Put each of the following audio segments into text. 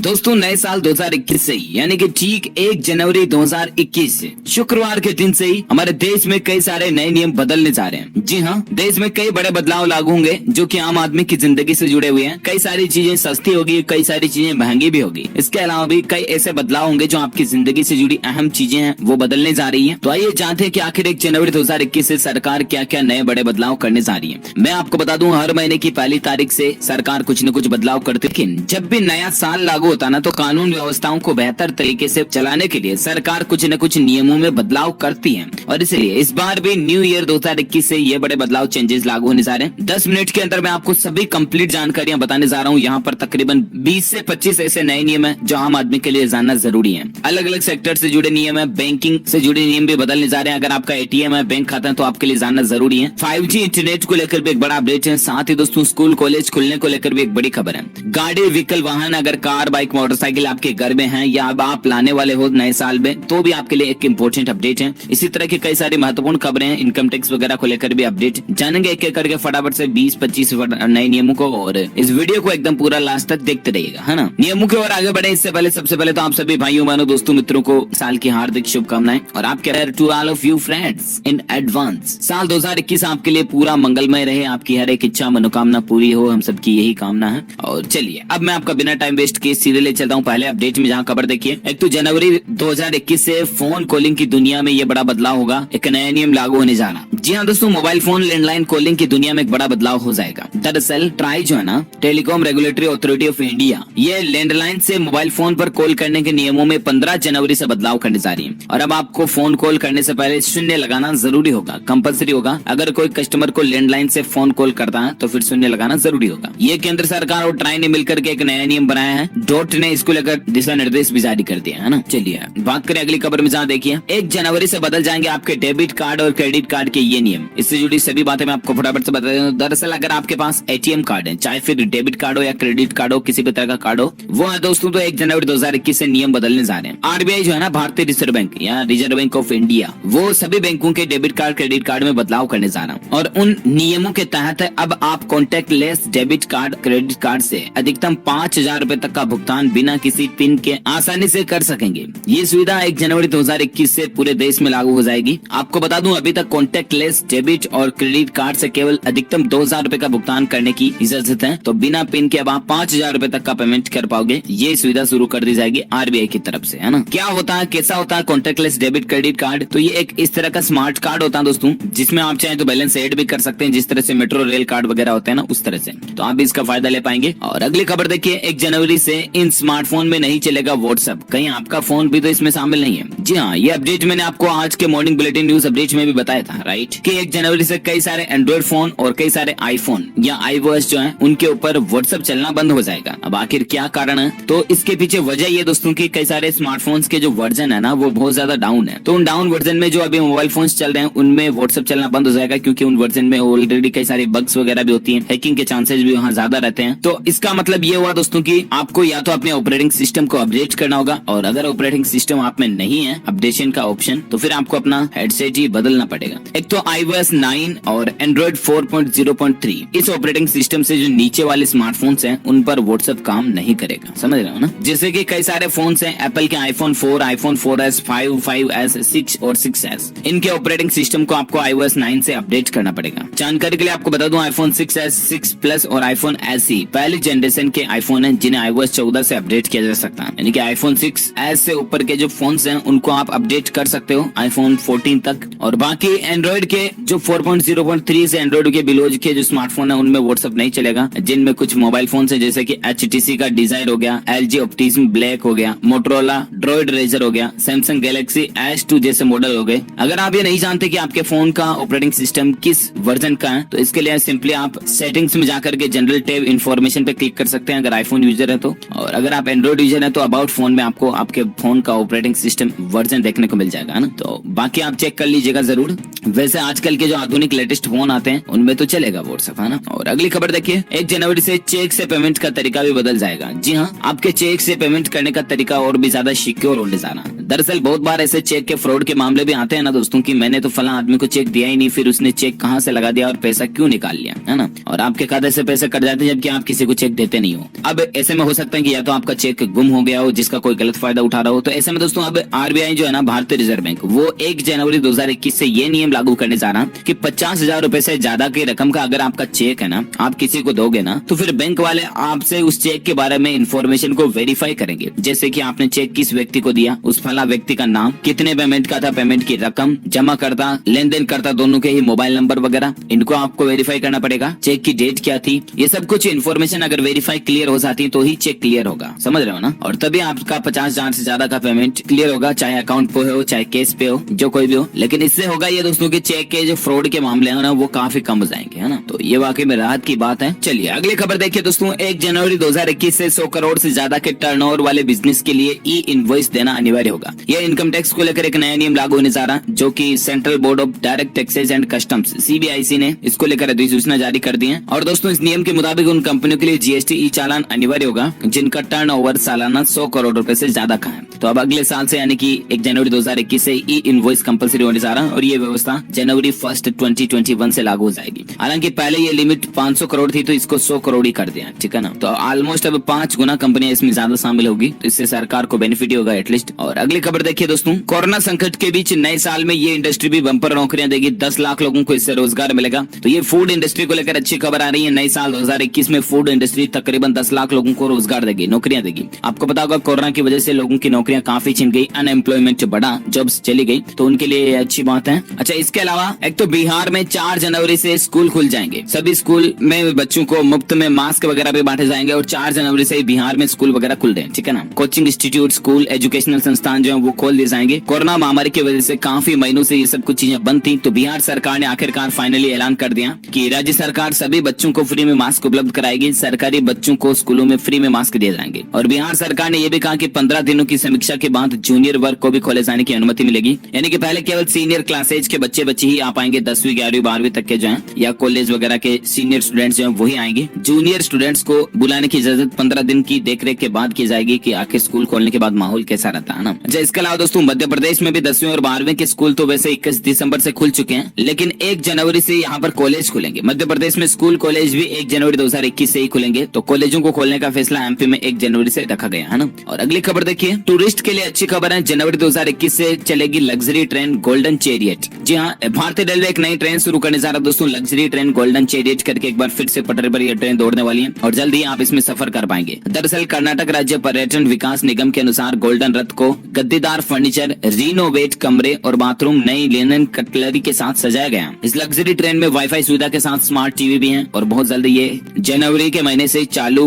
दोस्तों नए साल 2021 से ही यानी कि ठीक 1 जनवरी 2021 से शुक्रवार के दिन से ही हमारे देश में कई सारे नए नियम बदलने जा रहे हैं। जी हाँ, देश में कई बड़े बदलाव लागू होंगे जो कि आम आदमी की जिंदगी से जुड़े हुए हैं। कई सारी चीजें सस्ती होगी, कई सारी चीजें महंगी भी होगी। इसके अलावा भी कई ऐसे बदलाव होंगे जो आपकी जिंदगी से जुड़ी अहम चीजें हैं वो बदलने जा रही है। तो आइए जानते हैं कि आखिर 1 जनवरी 2021 से सरकार क्या क्या नए बड़े बदलाव करने जा रही है। मैं आपको बता दूं, हर महीने की पहली तारीख से सरकार कुछ न कुछ बदलाव करती है। लेकिन जब भी नया साल लागू होता ना तो कानून व्यवस्थाओं को बेहतर तरीके से चलाने के लिए सरकार कुछ न कुछ नियमों में बदलाव करती है और इसलिए इस बार भी न्यू ईयर 2021 से ये बड़े बदलाव चेंजेस लागू होने जा रहे हैं। 10 मिनट के अंदर मैं आपको सभी कंप्लीट जानकारियां बताने जा रहा हूं। यहाँ पर तकरीबन 20 से 25 ऐसे नए नियम है जो आम आदमी के लिए जानना जरूरी है। अलग अलग सेक्टर से जुड़े नियम है, बैंकिंग से जुड़े नियम भी बदलने जा रहे हैं। अगर आपका एटीएम है, बैंक खाता है तो आपके लिए जानना जरूरी है। 5G इंटरनेट को लेकर भी एक बड़ा अपडेट है। साथ ही दोस्तों स्कूल कॉलेज खुलने को लेकर भी एक बड़ी खबर है। गाड़ी व्हीकल वाहन, अगर कार बाइक मोटरसाइकिल आपके घर में है या अब आप लाने वाले हो नए साल में तो भी आपके लिए एक इम्पोर्टेंट अपडेट है। इसी तरह की कई सारी महत्वपूर्ण खबरें हैं। इनकम टैक्स वगैरह को लेकर भी अपडेट जानेंगे एक एक करके फटाफट से 20-25 नए नियमों को, और इस वीडियो को एकदम पूरा लास्ट तक देखते रहिएगा, है ना। नियमों की ओर आगे बढ़े इससे पहले सबसे पहले तो आप सभी भाइयों बहनों दोस्तों मित्रों को साल की हार्दिक शुभकामनाएं और आपके to all of you friends in advance. साल 2021 आपके लिए पूरा मंगलमय रहे, आपकी हर एक इच्छा मनोकामना पूरी हो, हम सबकी यही कामना है। और चलिए अब मैं आपका बिना टाइम वेस्ट किए सीधे ले चलता हूँ पहले अपडेट में, जहाँ खबर देखिए। एक तो जनवरी 2021 से फोन कॉलिंग की दुनिया में ये बड़ा बदलाव होगा। एक नया नियम लागू होने जा रहा। जी हाँ दोस्तों, मोबाइल फोन लैंडलाइन कॉलिंग की दुनिया में एक बड़ा बदलाव हो जाएगा। दरअसल ट्राई जो है ना, telecom regulatory authority of India, ये लैंडलाइन से मोबाइल फोन पर कॉल करने के नियमों में 15 जनवरी से बदलाव करने जा रही है। और अब आपको फोन कॉल करने से पहले शून्य लगाना जरूरी होगा, कंपलसरी होगा। अगर कोई कस्टमर को लैंडलाइन से फोन कॉल करता है तो फिर शून्य लगाना जरूरी होगा। ये केंद्र सरकार और ट्राई ने मिलकर के एक नया नियम बनाया है। डॉट ने इसको लेकर दिशा निर्देश भी जारी कर दिया है ना। चलिए बात करें अगली खबर में, जहाँ देखिए 1 जनवरी से बदल जाएंगे आपके डेबिट कार्ड और क्रेडिट कार्ड के ये नियम। इससे जुड़ी सभी बातें मैं आपको फटाफट से बता दूं। दरअसल अगर आपके पास एटीएम कार्ड है, चाहे फिर डेबिट कार्ड हो या क्रेडिट कार्ड हो, किसी भी तरह का कार्ड हो, वो है दोस्तों तो 1 जनवरी 2021 से नियम बदलने जा रहे हैं। आरबीआई जो है ना, भारतीय रिजर्व बैंक या रिजर्व बैंक ऑफ इंडिया, वो सभी बैंकों के डेबिट कार्ड क्रेडिट कार्ड में बदलाव करने जा रहा है। और उन नियमों के तहत अब आप contact less debit card credit card से अधिकतम 5,000 रूपए तक का भुगतान बिना किसी पिन के आसानी से कर सकेंगे। ये सुविधा 1 जनवरी 2021 से पूरे देश में लागू हो जाएगी। आपको बता दूं, अभी तक कॉन्टेक्ट लेस डेबिट और क्रेडिट कार्ड से केवल अधिकतम 2,000 रूपए का भुगतान करने की इजाजत है। तो बिना पिन के अब आप 5,000 रूपए तक का पेमेंट कर पाओगे। ये सुविधा शुरू कर दी जाएगी आरबीआई की तरफ से, है ना। क्या होता है, कैसा होता है contact less debit credit card? तो ये एक इस तरह का स्मार्ट कार्ड होता है दोस्तों, जिसमें आप चाहे तो बैलेंस ऐड भी कर सकते हैं, जिस तरह से मेट्रो रेल कार्ड वगैरह होते हैं ना, उस तरह से। तो आप भी इसका फायदा ले पाएंगे। और अगली खबर देखिए, 1 जनवरी से इन स्मार्टफोन में नहीं चलेगा व्हाट्सएप। कहीं आपका फोन भी तो इसमें शामिल नहीं है? जी हाँ, ये अपडेट मैंने आपको आज के मॉर्निंग बुलेटिन न्यूज अपडेट में भी बताया था, राइट, कि 1 जनवरी से कई सारे एंड्रॉइड फोन और कई सारे आईफोन या iOS जो है उनके ऊपर व्हाट्सएप चलना बंद हो जाएगा। अब आखिर क्या कारण है? तो इसके पीछे वजह ये दोस्तों की कई सारे स्मार्टफोन्स के जो वर्जन है ना, वो बहुत ज्यादा डाउन है। तो उन डाउन वर्जन में जो अभी मोबाइल फोन चल रहे हैं उनमें व्हाट्सएप चलना बंद हो जाएगा, क्योंकि उन वर्जन में ऑलरेडी कई सारी बग्स वगैरह भी होती है, हैकिंग के चांसेस भी वहाँ ज्यादा रहते हैं। तो इसका मतलब ये हुआ दोस्तों की आपको या तो अपने ऑपरेटिंग सिस्टम को अपडेट करना होगा, और अगर ऑपरेटिंग सिस्टम आप में नहीं है अपडेशन का ऑप्शन, तो फिर आपको अपना हेडसेट ही बदलना पड़ेगा। एक तो iOS 9 और Android 4.0.3 इस ऑपरेटिंग सिस्टम से जो नीचे वाले स्मार्टफोन्स हैं उन पर व्हाट्सएप काम नहीं करेगा, समझ रहे हो ना। जैसे कि कई सारे फोन्स हैं, एप्पल के iPhone 4, iPhone 4S, 5, 5S, 6 और 6S, इनके ऑपरेटिंग सिस्टम को आपको iOS 9 से अपडेट करना पड़ेगा। जानकारी के लिए आपको बता दूं, iPhone 6S, 6 Plus और iPhone SE पहली जनरेशन के आईफोन हैं जिन्हें iOS 14 से अपडेट किया जा सकता है। यानी कि iPhone 6S से ऊपर के जो फोन्स हैं उनको आप अपडेट कर सकते हो iPhone 14 तक। और बाकी एंड्रॉइड के जो 4.0.3 से एंड्रॉइड के बिलोज के जो स्मार्टफोन है उनमें व्हाट्सएप नहीं चलेगा, जिनमें कुछ मोबाइल फोन है जैसे कि HTC का डिजायर हो गया, LG ऑप्टिज्म ब्लैक हो गया, मोटरोला ड्रॉइड रेजर हो गया, सैमसंग गैलेक्सी S2 जैसे मॉडल हो गए। अगर आप ये नहीं जानते कि आपके फोन का ऑपरेटिंग सिस्टम किस वर्जन का है, तो इसके लिए सिंपली आप सेटिंग्स में जाकर के जनरल टैब इन्फॉर्मेशन पे क्लिक कर सकते हैं अगर आईफोन यूजर है तो। और अगर आप एंड्रॉइड यूजर है तो अबाउट फोन में आपको आपके फोन का ऑपरेटिंग सिस्टम वर्जन देखने को मिल जाएगा ना। तो बाकी आप चेक कर लीजिएगा जरूर। वैसे आजकल के जो आधुनिक लेटेस्ट फोन आते हैं उनमें तो चलेगा व्हाट्सएप, है ना। और अगली खबर देखिए, 1 जनवरी से चेक से पेमेंट का तरीका भी बदल जाएगा। जी हाँ, आपके चेक से पेमेंट करने का तरीका और भी ज्यादा सिक्योर होने जा रहा है। दरअसल बहुत बार ऐसे चेक के फ्रॉड के मामले भी आते हैं ना दोस्तों कि मैंने तो फला आदमी को चेक दिया ही नहीं, फिर उसने चेक कहाँ से लगा दिया और पैसा क्यों निकाल लिया, है ना, और आपके खाते से पैसे कट जाते हैं जबकि आप किसी को चेक देते नहीं हो। अब ऐसे में हो सकता है कि या तो आपका चेक गुम हो गया हो जिसका कोई गलत फायदा उठा रहा हो। तो ऐसे में दोस्तों अब आरबीआई जो है ना, भारतीय रिजर्व बैंक, वो 1 जनवरी 2021 से ये नियम लागू करने जा रहा है कि 50,000 रुपए से ज्यादा की रकम का अगर आपका चेक है ना, आप किसी को दोगे ना, तो फिर बैंक वाले आपसे उस चेक के बारे में इंफॉर्मेशन को वेरीफाई करेंगे। जैसे कि आपने चेक किस व्यक्ति को दिया, उस फला व्यक्ति का नाम, कितने पेमेंट का था, पेमेंट की रकम, जमा करता, लेन देन करता दोनों के ही मोबाइल नंबर वगैरह, इनको आपको वेरीफाई करना पड़ेगा। चेक की डेट क्या थी, ये सब कुछ इन्फॉर्मेशन अगर वेरीफाई क्लियर हो जाती है तो ही चेक क्लियर होगा, समझ रहे हो ना, और तभी आपका 50,000 से ज्यादा का पेमेंट क्लियर होगा, चाहे अकाउंट पे हो चाहे कैश पे हो, जो कोई भी हो। लेकिन इससे होगा ये दोस्तों कि चेक के जो फ्रॉड के मामले हैं ना, वो काफी कम हो जाएंगे, है ना, तो ये वाकई में राहत की बात है। चलिए अगली खबर देखिए दोस्तों। 1 जनवरी 2021 से 100 करोड़ से ज्यादा के टर्नओवर वाले बिजनेस के लिए ई इनवॉइस देना अनिवार्य होगा। यह इनकम टैक्स को लेकर एक नया नियम लागू होने जा रहा, जो कि central board of direct taxes and customs CBIC ने इसको लेकर अधिसूचना जारी कर दी है। और दोस्तों इस नियम के मुताबिक उन कंपनियों के लिए GST ई चालान अनिवार्य होगा जिनका टर्नओवर सालाना 100 करोड़ रुपए से ज्यादा का है। तो अब अगले साल से यानी कि 1 जनवरी 2021 से ई इनवॉइस कंपलसरी होने जा रहा है और ये व्यवस्था जनवरी 1 2021 से लागू हो जाएगी। हालांकि पहले ये लिमिट 500 करोड़ थी, तो इसको 100 करोड़ ही कर दिया, ठीक है ना। तो ऑलमोस्ट अब 5 गुना कंपनियां इसमें ज्यादा शामिल होगी, तो इससे सरकार को बेनिफिट होगा एटलीस्ट। और अगली खबर देखिए दोस्तों। कोरोना संकट के बीच नए साल में ये इंडस्ट्री भी बम्पर नौकरियां देगी, 10 लाख लोगों को इससे रोजगार मिलेगा। तो ये फूड इंडस्ट्री को लेकर अच्छी खबर आ रही है। नए साल 2021 में फूड इंडस्ट्री तकरीबन 10 लाख लोगों को रोजगार देगी, नौकरियां देगी। आपको पता होगा कोरोना की वजह से लोगों की नौकरियां काफी छिन गई, अनएम्प्लॉयमेंट बढ़ा, जॉब्स चली गई, तो उनके लिए अच्छी बात है। अच्छा, इसके अलावा एक तो बिहार में 4 जनवरी से स्कूल खुल जाएंगे। सभी स्कूल में बच्चों को मुफ्त में मास्क वगैरह भी बांटे जाएंगे और 4 जनवरी से बिहार में स्कूल वगैरह खुल रहे हैं, ठीक है ना। कोचिंग इंस्टीट्यूट, स्कूल, एजुकेशनल संस्थान जो है वो खोल दिए जाएंगे। कोरोना महामारी की वजह से काफी महीनों से ये सब कुछ चीजें बंद थी, तो बिहार सरकार ने आखिरकार फाइनली ऐलान कर दिया कि राज्य सरकार सभी बच्चों को फ्री में मास्क उपलब्ध कराएगी। सरकारी बच्चों को स्कूलों में फ्री में मास्क दिए जाएंगे। और बिहार सरकार ने यह भी कहा कि 15 दिनों की समीक्षा के बाद जूनियर वर्ग को भी खोले जाने की अनुमति मिलेगी। यानी कि पहले केवल सीनियर क्लासेज के बच्चे ही आ पाएंगे, 10वीं 11वीं 12वीं तक के जो है, या कॉलेज वगैरह के सीनियर स्टूडेंट्स जो है वही आएंगे। जूनियर स्टूडेंट्स को बुलाने की इजाजत 15 दिन की देखरेख के बाद की जाएगी कि आखिर स्कूल खोलने के बाद माहौल कैसा रहता है ना। अच्छा, इसके अलावा दोस्तों मध्य प्रदेश में भी 10वीं और 12वीं के स्कूल तो वैसे 21 दिसंबर से खुल चुके हैं, लेकिन 1 जनवरी से यहाँ पर कॉलेज खुलेंगे। मध्य प्रदेश में स्कूल कॉलेज भी 1 जनवरी 2021 से ही खुलेंगे। तो कॉलेजों को खोलने का फैसला MP में 1 जनवरी से रखा गया है ना। और अगली खबर देखिए, टूरिस्ट के लिए अच्छी खबर है। जनवरी 2021 से चलेगी लग्जरी ट्रेन गोल्डन चैरियट। जी हाँ, भारतीय रेलवे एक नई ट्रेन शुरू करने जा रहा है दोस्तों, लग्जरी ट्रेन गोल्डन चैरियट करके एक बार फिर से पटरी पर यह ट्रेन दौड़ने वाली है और जल्द ही आप इसमें सफर कर पाएंगे। दरअसल कर्नाटक राज्य पर्यटन विकास निगम के अनुसार गोल्डन रथ को गद्दीदार फर्नीचर, रिनोवेट कमरे और बाथरूम, नई लिनन कटलरी के साथ सजाया गया। इस लग्जरी ट्रेन में वाईफाई सुविधा के साथ स्मार्ट टीवी भी है और बहुत जल्द ये जनवरी के महीने से चालू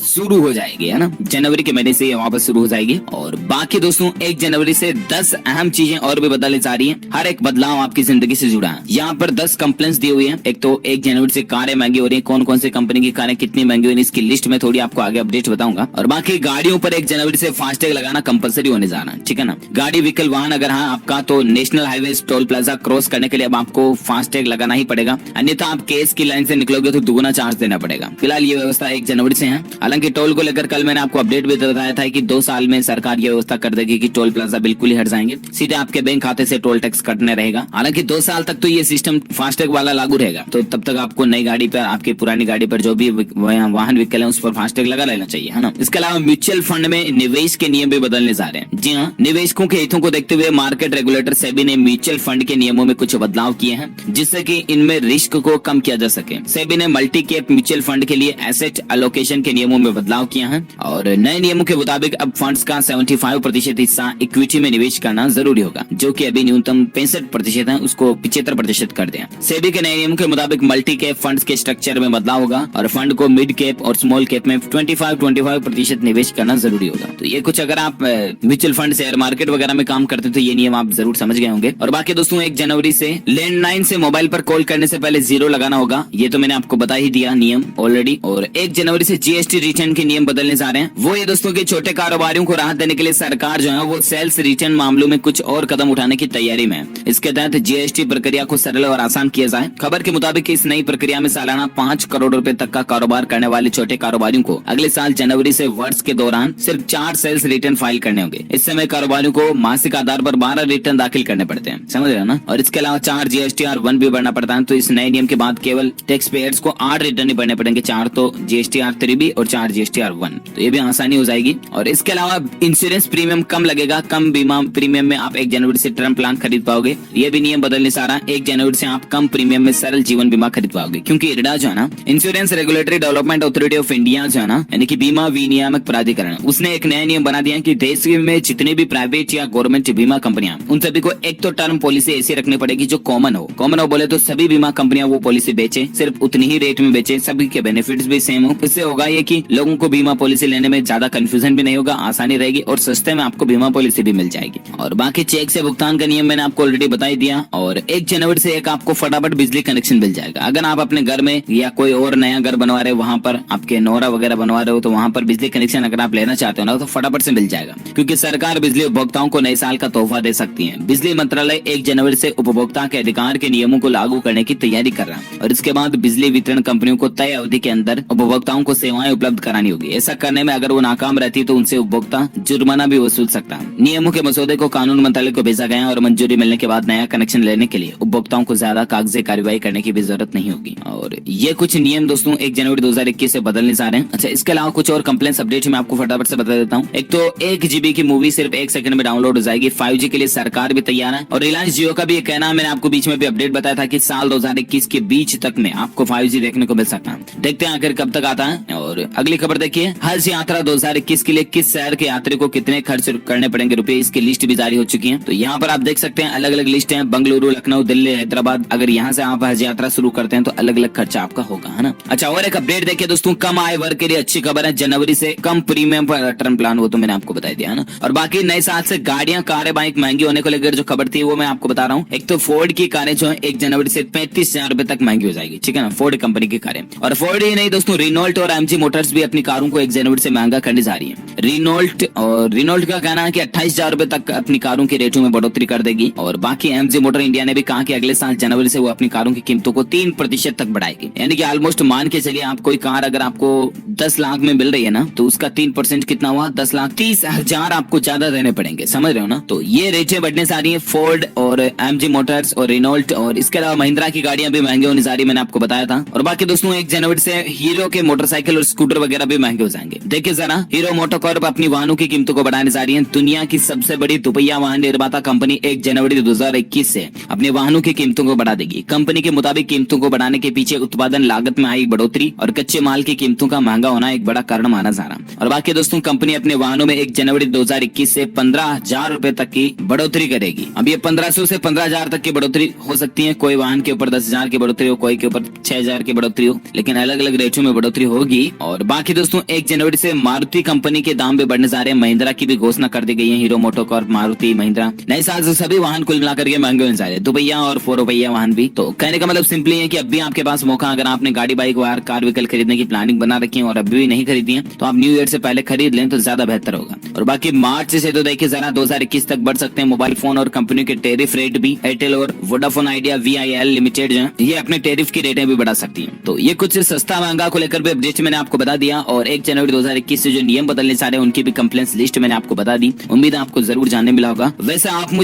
शुरू हो जाएगी, है ना। जनवरी के महीने से ये वापस शुरू हो जाएगी। और बाकी दोस्तों 1 जनवरी से 10 अहम चीजें और भी बदलने जा रही हैं। हर एक बदलाव आपकी जिंदगी से जुड़ा है। यहाँ पर 10 कंप्लेंट्स दी हुई है। एक तो 1 जनवरी से कारें महंगी हो रही है, कौन कौन से कंपनी की कारें कितनी महंगी हो रही है, इसकी लिस्ट में थोड़ी आपको आगे अपडेट बताऊंगा। और बाकी गाड़ियों पर 1 जनवरी से फास्टैग लगाना कंपलसरी होने जा रहा है, ठीक है ना। गाड़ी व्हीकल वाहन अगर हाँ आपका, तो national highway toll plaza cross करने के लिए अब आपको फास्टैग लगाना ही पड़ेगा, अन्यथा आप केस की लाइन से निकलोगे तो दुगुना चार्ज देना पड़ेगा। फिलहाल ये व्यवस्था 1 जनवरी से है। हालांकि टोल को लेकर कल मैंने आपको अपडेट भी बताया था कि 2 साल में सरकार ये व्यवस्था कर देगी कि टोल प्लाजा बिल्कुल ही हट जाएंगे, सीधे आपके बैंक खाते से टोल टैक्स कटने रहेगा। हालांकि 2 साल तक तो ये सिस्टम फास्टैग वाला लागू रहेगा, तो तब तक आपको नई गाड़ी पर, आपकी पुरानी गाड़ी पर जो भी वाहन व्हीकल है उस पर फास्टैग लगा लेना चाहिए, है ना। इसके अलावा म्यूचुअल फंड में निवेश के नियम भी बदलने जा रहे हैं। जी हाँ, निवेशकों के हितों को देखते हुए मार्केट रेगुलेटर सेबी ने म्यूचुअल फंड के नियमों में कुछ बदलाव किए हैं, जिससे कि इनमें रिस्क को कम किया जा सके। सेबी ने मल्टी कैप म्यूचुअल फंड के लिए एसेट एलोकेशन के नियमों में बदलाव किया है और नए नियमों के मुताबिक अब फंड्स का 75% हिस्सा इक्विटी में निवेश करना जरूरी होगा, जो कि अभी न्यूनतम 65% है, उसको 75% कर दिया। सेबी के नए नियमों के मुताबिक मल्टी कैप फंड्स के स्ट्रक्चर में बदलाव होगा और फंड को मिड कैप और स्मॉल कैप में 25% निवेश करना जरूरी होगा। तो ये कुछ अगर आप म्यूचुअल फंड, शेयर मार्केट वगैरह में काम करते तो ये नियम आप जरूर समझ गए होंगे। और बाकी दोस्तों 1 जनवरी से लैंडलाइन से मोबाइल पर कॉल करने से पहले 0 लगाना होगा, ये तो मैंने आपको बता ही दिया नियम ऑलरेडी। और 1 जनवरी से GST रिटर्न के नियम बदलने जा रहे हैं। वो ये दोस्तों के छोटे कारोबारियों को राहत देने के लिए सरकार जो है वो सेल्स रिटर्न मामलों में कुछ और कदम उठाने की तैयारी में है। इसके तहत GST प्रक्रिया को सरल और आसान किया जाए। खबर के मुताबिक इस नई प्रक्रिया में सालाना 5 करोड़ रुपए तक का कारोबार करने वाले छोटे कारोबारियों को अगले साल जनवरी से वर्ष के दौरान सिर्फ 4 सेल्स रिटर्न फाइल करने होंगे। इस समय कारोबारियों को मासिक आधार पर 12 रिटर्न दाखिल करने पड़ते हैं, समझ रहे हो ना। और इसके अलावा 4 GSTR-1 भी भरना पड़ता है। तो इस नए नियम के बाद केवल टैक्स पेयर्स को 8 रिटर्न ही भरने पड़ेंगे, 4 तो GSTR-3 भी और 4 GSTR-1। तो ये भी आसानी हो जाएगी। और इसके अलावा इंश्योरेंस प्रीमियम कम लगेगा, कम बीमा प्रीमियम में आप 1 जनवरी से टर्म प्लान खरीद पाओगे। ये भी नियम बदलने से आ रहा है, 1 जनवरी से आप कम प्रीमियम में सरल जीवन बीमा खरीद पाओगे। क्योंकि इरडा जो है ना, insurance regulatory development authority of India जो है ना, यानी कि बीमा विनियामक प्राधिकरण, उसने एक नया नियम बना दिया कि देश में जितने भी प्राइवेट या गवर्नमेंट बीमा कंपनियां, उन सभी को एक तो टर्म पॉलिसी ऐसी रखनी पड़ेगी जो कॉमन हो बोले तो सभी बीमा कंपनियां वो पॉलिसी बेचे, सिर्फ उतनी ही रेट में बेचे, सभी के बेनिफिट्स भी सेम हो। इससे होगा ये कि लोगों को बीमा पॉलिसी लेने में ज्यादा कंफ्यूजन भी नहीं होगा, आसानी रहेगी और सस्ते में आपको बीमा पॉलिसी भी मिल जाएगी। और बाकी चेक से भुगतान का नियम मैंने आपको ऑलरेडी बता ही दिया। और 1 जनवरी से एक आपको फटाफट बिजली कनेक्शन मिल जाएगा। अगर आप अपने घर में या कोई और नया घर बनवा रहे हो, वहां पर आपके नोरा वगैरह बनवा रहे हो, तो वहां पर बिजली कनेक्शन अगर आप लेना चाहते हो ना, तो फटाफट से मिल जाएगा। क्योंकि सरकार बिजली उपभोक्ताओं को नए साल का तोहफा दे सकती है। बिजली मंत्रालय 1 जनवरी से उपभोक्ता के अधिकार के नियमों को लागू करने की तैयारी कर रहा है। और इसके बाद बिजली वितरण कंपनियों को तय अवधि के अंदर उपभोक्ताओं को सेवाएं उपलब्ध करानी होगी। ऐसा करने में अगर वो नाकाम रहती है तो उनसे उपभोक्ता जुर्माना भी वसूल सकता है। नियमों के मसौदे को कानून मंत्रालय को भेजा गया और मंजूरी मिलने के बाद नया कनेक्शन लेने के लिए उपभोक्ताओं को ज्यादा कागजी कार्यवाही करने की भी जरूरत नहीं होगी। और ये कुछ नियम दोस्तों 1 जनवरी 2021 से बदलने जा रहे हैं। अच्छा, इसके अलावा कुछ और कंप्लेंट्स अपडेट मैं आपको फटाफट से बता देता हूँ। एक तो 1 GB की मूवी सिर्फ 1 सेकंड में डाउनलोड हो जाएगी। 5G के लिए सरकार भी तैयार है। और रिलायंस जियो का भी ये कहना है, मैंने आपको बीच में भी अपडेट बताया था कि साल 2021 के बीच तक में आपको 5G देखने को मिल सकता है। देखते हैं आखिर कब तक आता है। और अगली खबर देखिए, हज यात्रा 2021 के लिए किस शहर के यात्री को कितने खर्च करने पड़ेंगे रुपए, इसकी लिस्ट भी जारी हो चुकी है। तो यहाँ पर आप देख सकते हैं अलग अलग लिस्ट है, बंगलुरु, लखनऊ, दिल्ली, हैदराबाद। अगर यहाँ से आप हज यात्रा शुरू करते हैं तो अलग अलग खर्चा आपका होगा, है ना। अच्छा, और एक अपडेट देखिए दोस्तों, कम आय वर्ग के लिए अच्छी खबर है। जनवरी से कम प्रीमियम पर टर्म प्लान, वो तो मैंने आपको बता दिया, है ना। और बाकी नए साल से गाड़ियां, कारें, बाइक महंगी होने को लेकर जो खबर थी वो मैं आपको बता रहा हूँ। एक तो फोर्ड की कारें जो है 1 जनवरी से 35,000 रुपए तक महंगी हो जाएगी, ठीक है ना, फोर्ड कंपनी की कारें। और फोर्ड ही नहीं दोस्तों, रिनोल्ट और एमजी मोटर्स भी अपनी कारों को 1 जनवरी से महंगा करने जा रही है। रिनोल्ट का कहना है कि 28,000 रुपए तक अपनी कारों के रेटों में बढ़ोतरी कर देगी। और बाकी एमजी मोटर इंडिया ने भी कहा कि अगले साल जनवरी से वो अपनी कारों की कीमतों को 3% तक बढ़ाएगी। यानी कि ऑलमोस्ट मान के चलिए, आप कोई कार अगर आपको 10 लाख में मिल रही है ना, तो उसका 3% कितना हुआ, 10,30,000 आपको ज्यादा देने पड़ेंगे, समझ रहे हो ना। तो ये रेटें बढ़ने जा रही है, फोर्ड और एमजी मोटर्स और रिनोल्ट। और इसके अलावा महिंद्रा की गाड़ियां भी महंगी होने जा रही है, मैंने आपको बताया था। और बाकी दोस्तों 1 जनवरी से हीरो के मोटरसाइकिल और स्कूटर वगैरह भी महंगे हो जाएंगे। देखिए जरा, हीरो मोटोकॉर्प अपनी वाहनों की कीमतों को बढ़ाने जा रही है। दुनिया की सबसे बड़ी दुपहिया वाहन निर्माता कंपनी 1 जनवरी 2021 से अपने वाहनों की कीमतों को बढ़ा देगी। कंपनी के मुताबिक कीमतों को बढ़ाने के पीछे उत्पादन लागत में आई बढ़ोतरी और कच्चे माल की कीमतों का महंगा होना एक बड़ा कारण माना जा रहा है। और बाकी दोस्तों, कंपनी अपने वाहनों में 1 जनवरी 2021 से 15,000 रुपए तक की बढ़ोतरी करेगी। अब ये 1500 से 15,000 तक की बढ़ोतरी हो सकती है। कोई वाहन के ऊपर 10,000 की बढ़ोतरी हो, कोई के ऊपर 6,000 की बढ़ोतरी हो, लेकिन अलग अलग रेटों में बढ़ोतरी होगी। और बाकी दोस्तों 1 जनवरी से मारुति कंपनी के दाम भी बढ़ने जा रहे हैं। महिंद्रा की भी घोषणा कर दी गई है। हीरो मोटोकॉर्प, मारुति, महिंद्रा, नए साल से सभी वाहन कुल मिलाकर के महंगे होने जा रहे हैं, दुपहिया और 4 पहिया वाहन भी। तो कहने का मतलब सिंपली है कि अब भी आपके पास मौका, अगर आपने गाड़ी, बाइक, वाहन, कार, व्हीकल खरीदने की प्लानिंग बना रखी है और अभी भी नहीं खरीदी है, तो आप न्यू ईयर से पहले खरीद लें तो ज्यादा बेहतर होगा। और बाकी मार्च से तो देखिए जरा 2021 तक बढ़ सकते हैं मोबाइल फोन और कंपनी के टेरिफ रेट भी। एयरटेल और वोडाफोन आइडिया VIL लिमिटेड जो है, ये अपने टेरिफ की रेटें भी बढ़ा सकती है। तो ये कुछ सस्ता महंगा को लेकर भी अपडेट मैंने आपको बता दिया। और 1 जनवरी 2021 से जो नियम बदलने जा रहे हैं उनकी भी कंप्लेंट्स लिस्ट मैंने आपको बता दी। उम्मीद है आपको जरूर जानने मिला होगा। वैसे आप